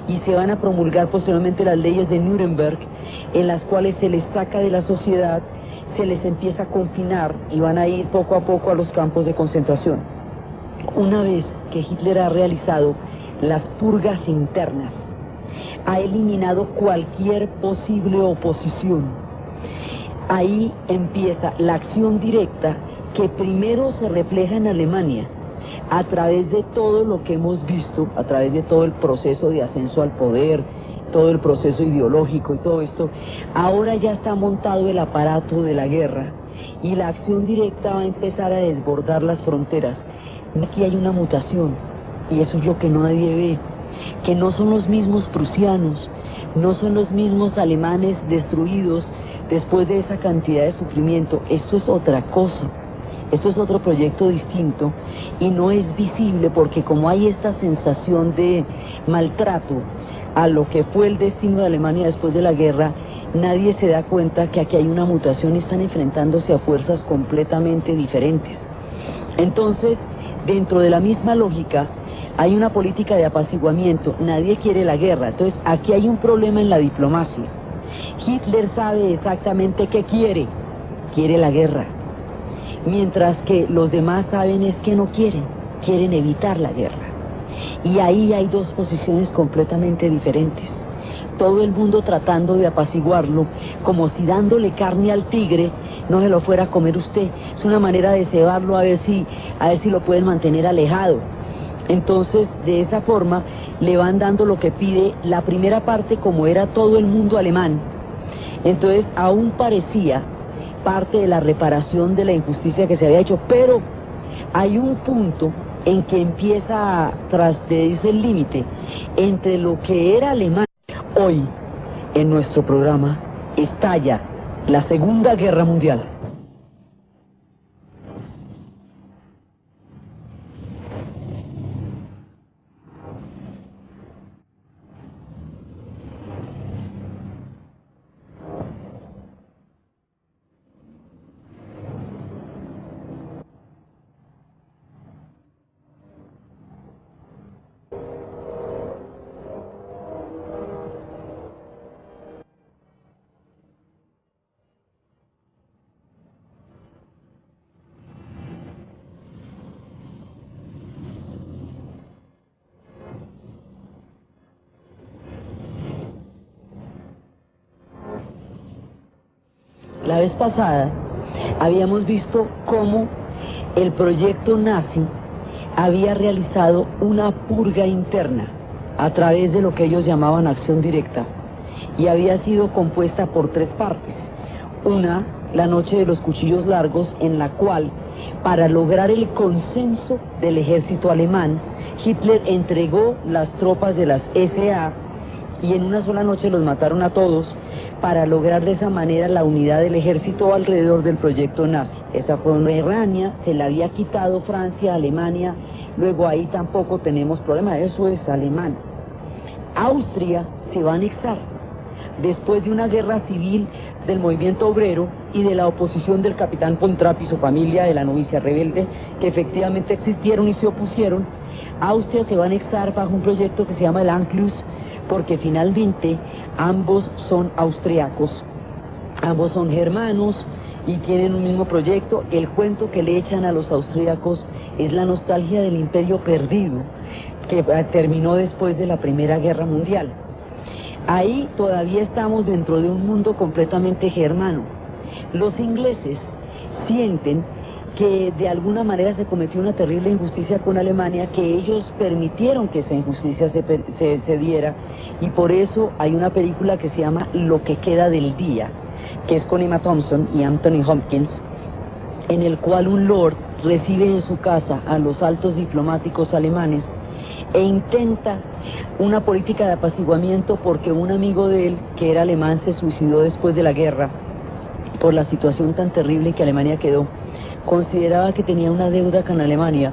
y se van a promulgar posteriormente las leyes de Nuremberg, en las cuales se les saca de la sociedad, se les empieza a confinar y van a ir poco a poco a los campos de concentración. Una vez que Hitler ha realizado las purgas internas, ha eliminado cualquier posible oposición, ahí empieza la acción directa que primero se refleja en Alemania, a través de todo lo que hemos visto, a través de todo el proceso de ascenso al poder, todo el proceso ideológico y todo esto. Ahora ya está montado el aparato de la guerra y la acción directa va a empezar a desbordar las fronteras. Aquí hay una mutación y eso es lo que nadie ve, que no son los mismos prusianos, no son los mismos alemanes destruidos después de esa cantidad de sufrimiento. Esto es otra cosa. Esto es otro proyecto distinto y no es visible porque como hay esta sensación de maltrato a lo que fue el destino de Alemania después de la guerra, nadie se da cuenta que aquí hay una mutación y están enfrentándose a fuerzas completamente diferentes. Entonces, dentro de la misma lógica, hay una política de apaciguamiento, nadie quiere la guerra, entonces aquí hay un problema en la diplomacia. Hitler sabe exactamente qué quiere quiere la guerra, mientras que los demás saben es que no quieren evitar la guerra. Y ahí hay dos posiciones completamente diferentes. Todo el mundo tratando de apaciguarlo, como si dándole carne al tigre no se lo fuera a comer usted. Es una manera de cebarlo a ver si lo pueden mantener alejado. Entonces, de esa forma, le van dando lo que pide la primera parte, como era todo el mundo alemán. Entonces, aún parecía parte de la reparación de la injusticia que se había hecho, pero hay un punto en que empieza a trascederse el límite entre lo que era Alemania. Hoy, en nuestro programa, estalla la Segunda Guerra Mundial. La vez pasada habíamos visto cómo el proyecto nazi había realizado una purga interna a través de lo que ellos llamaban acción directa, y había sido compuesta por tres partes. Una, la noche de los cuchillos largos, en la cual, para lograr el consenso del ejército alemán, Hitler entregó las tropas de las SA y en una sola noche los mataron a todos, para lograr de esa manera la unidad del ejército alrededor del proyecto nazi. Esa fue una errania, se la había quitado Francia, Alemania, luego ahí tampoco tenemos problema, eso es alemán. Austria se va a anexar, después de una guerra civil del movimiento obrero y de la oposición del capitán von Trapp y su familia, de la novicia rebelde, que efectivamente existieron y se opusieron. Austria se va a anexar bajo un proyecto que se llama el Anschluss, porque finalmente ambos son austriacos, ambos son germanos y tienen un mismo proyecto. El cuento que le echan a los austriacos es la nostalgia del imperio perdido, que terminó después de la Primera Guerra Mundial. Ahí todavía estamos dentro de un mundo completamente germano. Los ingleses sienten que de alguna manera se cometió una terrible injusticia con Alemania, que ellos permitieron que esa injusticia se diera, y por eso hay una película que se llama Lo que queda del día, que es con Emma Thompson y Anthony Hopkins, en el cual un lord recibe en su casa a los altos diplomáticos alemanes e intenta una política de apaciguamiento, porque un amigo de él, que era alemán, se suicidó después de la guerra por la situación tan terrible que Alemania quedó. Consideraba que tenía una deuda con Alemania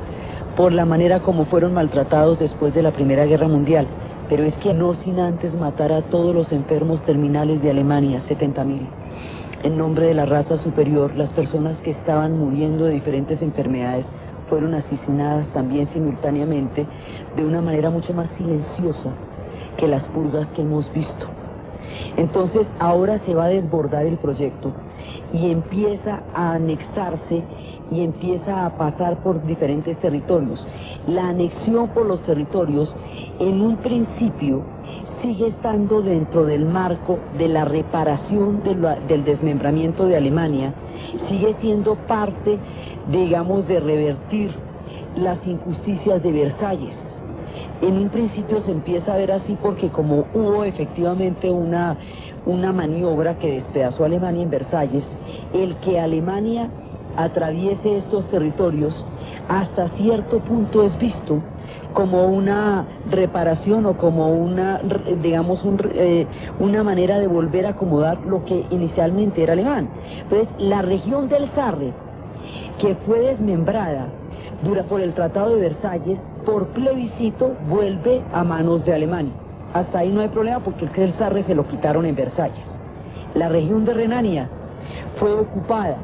por la manera como fueron maltratados después de la Primera Guerra Mundial, pero es que no sin antes matar a todos los enfermos terminales de Alemania, 70.000. En nombre de la raza superior, las personas que estaban muriendo de diferentes enfermedades fueron asesinadas también simultáneamente, de una manera mucho más silenciosa que las purgas que hemos visto. Entonces ahora se va a desbordar el proyecto y empieza a anexarse y empieza a pasar por diferentes territorios. La anexión por los territorios en un principio sigue estando dentro del marco de la reparación del desmembramiento de Alemania, sigue siendo parte, digamos, de revertir las injusticias de Versalles. En un principio se empieza a ver así porque como hubo efectivamente una maniobra que despedazó a Alemania en Versalles, el que Alemania atraviese estos territorios hasta cierto punto es visto como una reparación o como una, digamos, una manera de volver a acomodar lo que inicialmente era alemán. Entonces, la región del Sarre, que fue desmembrada por el Tratado de Versalles, por plebiscito vuelve a manos de Alemania. Hasta ahí no hay problema porque el Sarre se lo quitaron en Versalles. La región de Renania fue ocupada